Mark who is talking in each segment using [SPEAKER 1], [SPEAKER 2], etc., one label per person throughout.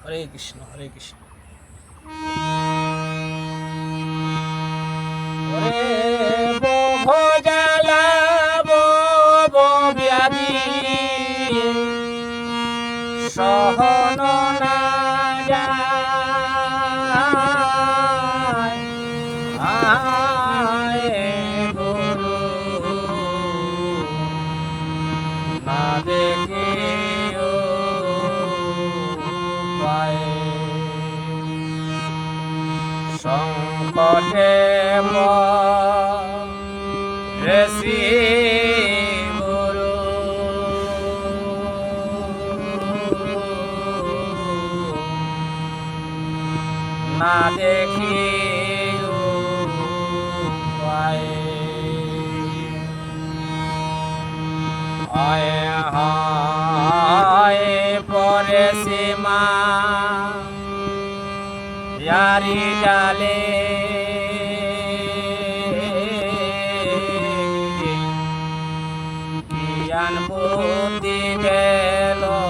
[SPEAKER 1] হরে কৃষ্ণ হরে কৃষ্ণ। ভোজালা ব্যাধি সহন না যায়, গুরু না দেখে সংকটে রেসি গুরু না দেখি পরে সীমা यारी डाले ज्ञान बुद्धि गेलो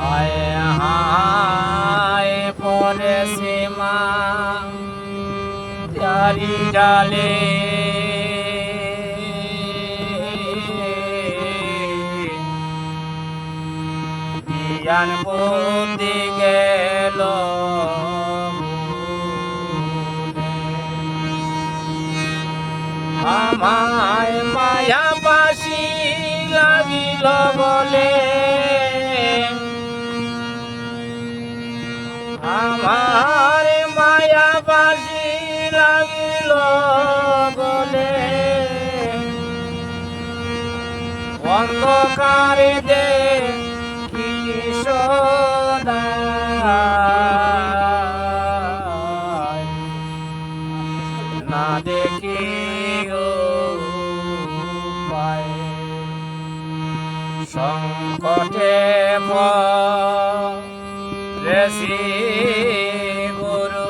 [SPEAKER 1] आए हाय परे सीमा यारी डाले ज्ञान बुद्धि गेल আমায় মায়া বাসি লাগিল বলে, আমার মায়া বাসি লাগিল বলে অন্ধকারে দে না দেখি সংকটে রেসি গুরু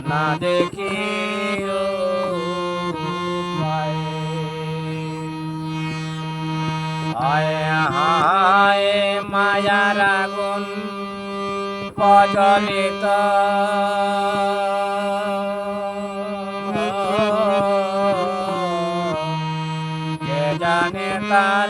[SPEAKER 1] না দেখি আয় হায় মায়ার আগুন প্রজ্বলিত কে জানে তার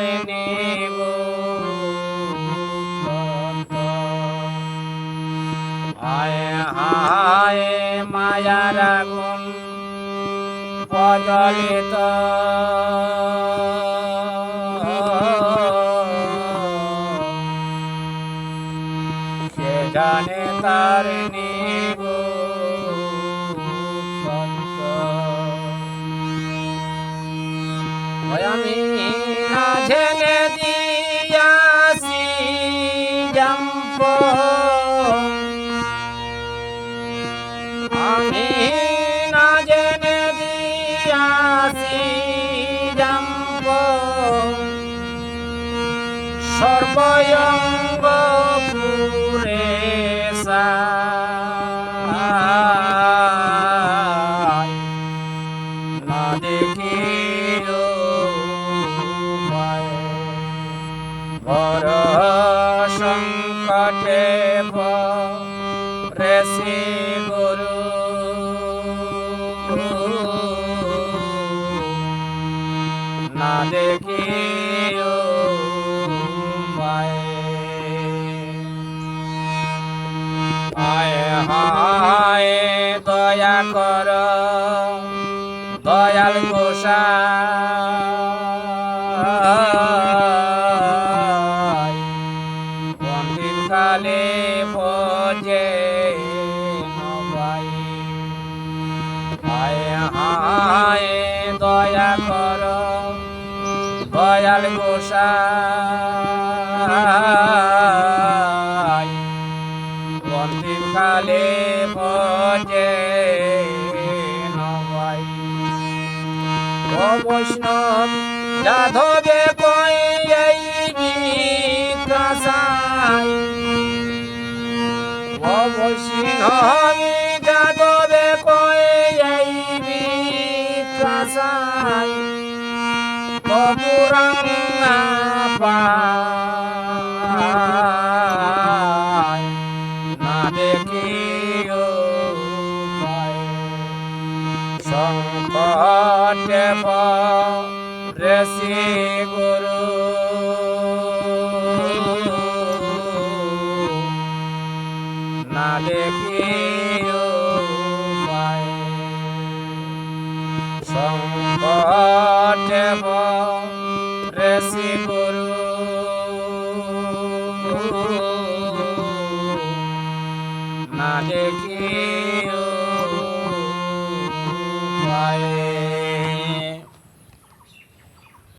[SPEAKER 1] আয় হায় মায়ার আগুন প্রজ্বলিত জানে তার আমি না জেনে দিয়াছি জম্প, আমি না জেনে দিয়াছি জম্প সর্বঙ্গ পুরে না দেখি বড় সংকটে রেসি গুরু না দেখি হায় দয়া কর দয়াল গোসাই পণ্ডিত কালে ভোজে নবাই হায় হায় দয়া কর দয়াল গোসাই অন্তিম কালে ভজে নবাই ও বৈষ্ণব যাদবে কই এই বিকাশাই ও বৈষ্ণব যাদবে কই এই দেখি সংকটে পড়েছি গুরু না দেখি সংকটে পড়েছি গুরু না দেখি